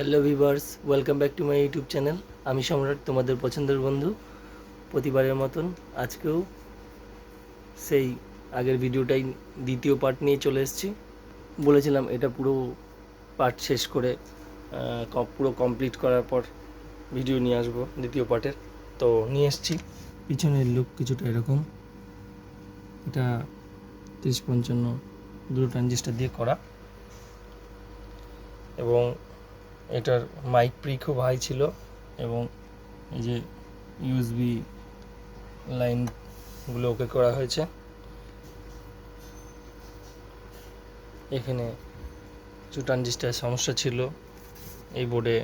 Hello viewers, welcome back to my YouTube channel. আমি সম্রাট, তোমাদের পছন্দের বন্ধু। প্রতিবারের মতন আজকেও সেই আগের ভিডিওটাই দ্বিতীয় পার্ট নিয়ে চলে এসেছি। বলেছিলাম এটা পুরো পার্ট শেষ করে পুরো কমপ্লিট করার পর ভিডিও নিয়ে আসবো দ্বিতীয় পার্টের। তো নিয়ে এসেছি। পিছনের লুক কিছুটা এরকম। এটা 30-55 দুটো ট্রানজিস্টার দিয়ে করা, এবং এটার মাইক প্রি খুব হাই ছিল, এবং এই যে ইউএসবি লাইনগুলো ওকে করা হয়েছে। এখানে কিছু ট্রানজিস্টারের সমস্যা ছিল, এই বোর্ডে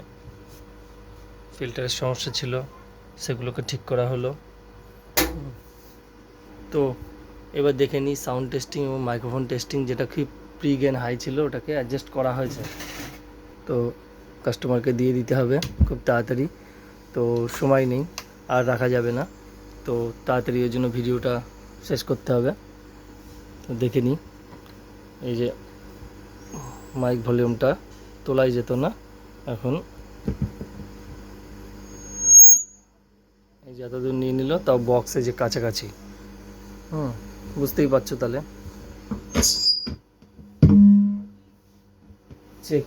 ফিল্টারের সমস্যা ছিল, সেগুলোকে ঠিক করা হলো। তো এবার দেখে নিই সাউন্ড টেস্টিং এবং মাইক্রোফোন টেস্টিং, যেটা খুব প্রি গেন হাই ছিল ওটাকে অ্যাডজাস্ট করা হয়েছে। তো কাস্টমারকে দিয়ে দিতে হবে খুব তাড়াতাড়ি, তো সময় নেই, আর রাখা যাবে না। তো তাড়াতাড়ি ওই জন্য ভিডিওটা শেষ করতে হবে। তো দেখে নিই। এই যে মাইক ভলিউমটা তোলাই যেত না, এখন এই যে এতদূর নিয়ে নিল, তাও বক্সে যে কাছাকাছি। বুঝতেই পারছো তাহলে। Check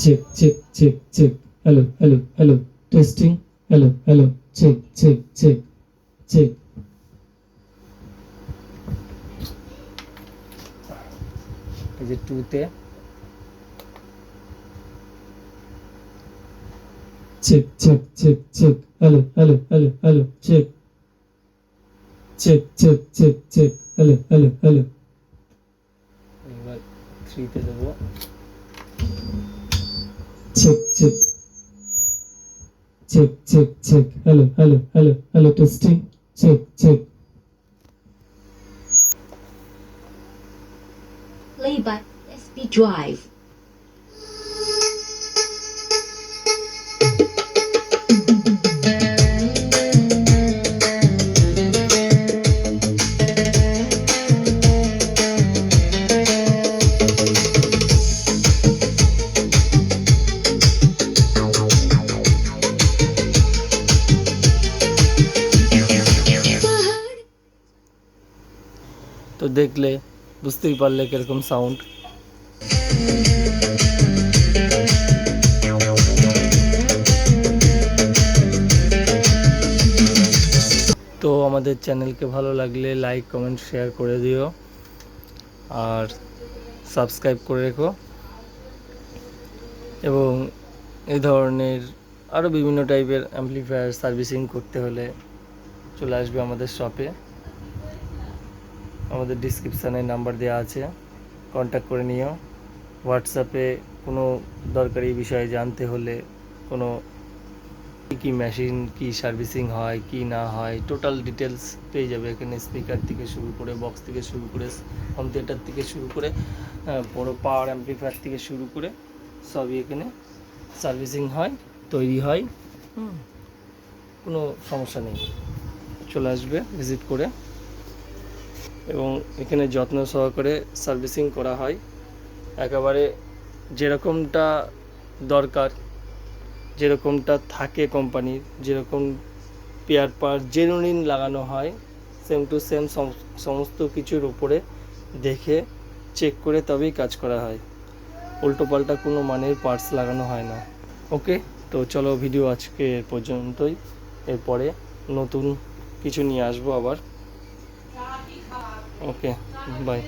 check check check check, hello hello hello, testing, hello hello, check check check check. এই যে 2-তে check check check check, hello hello hello hello, check check check check check, hello hello hello. এবার 3-তে দেবো, check check check check check, hello hello hello hello, testing, check check. Play by SP Drive. তো দেখলে বুঝতেই পারলে কিরকম sound. তো আমাদের চ্যানেলকে ভালো লাগলে লাইক, কমেন্ট, শেয়ার করে দিও, আর সাবস্ক্রাইব করে রেখো। এবং এই ধরনের আরও বিভিন্ন টাইপের অ্যাম্পলিফায়ার সার্ভিসিং করতে হলে চলে আসবে আমাদের শপে। আমাদের ডিসক্রিপশানে নাম্বার দেওয়া আছে, কন্ট্যাক্ট করে নিও। হোয়াটসঅ্যাপে কোনো দরকারি বিষয়ে জানতে হলে, কোনো কী মেশিন কি সার্ভিসিং হয় কি না হয়, টোটাল ডিটেলস পেয়ে যাবে এখানে। স্পিকার থেকে শুরু করে, বক্স থেকে শুরু করে, হোম থিয়েটার থেকে শুরু করে, বড় পাওয়ার অ্যাম্পলিফায়ার থেকে শুরু করে সবই এখানে সার্ভিসিং হয়, তৈরি হয়। কোনো সমস্যা নেই, চলে আসবে ভিজিট করে। এবং এখানে যত্ন সহকারে সার্ভিসিং করা হয়, একেবারে যেরকমটা দরকার, যেরকমটা থাকে কোম্পানির, যেরকম পেয়ার পার্ট জেনুইন লাগানো হয়, সেম টু সেম সমস্ত কিছুর উপরে দেখে চেক করে তবেই কাজ করা হয়। উল্টোপাল্টা কোনো মানের পার্টস লাগানো হয় না। ওকে, তো চলো ভিডিও আজকে এর পর্যন্তই। এরপরে নতুন কিছু নিয়ে আসবো আবার। ওকে, বাই।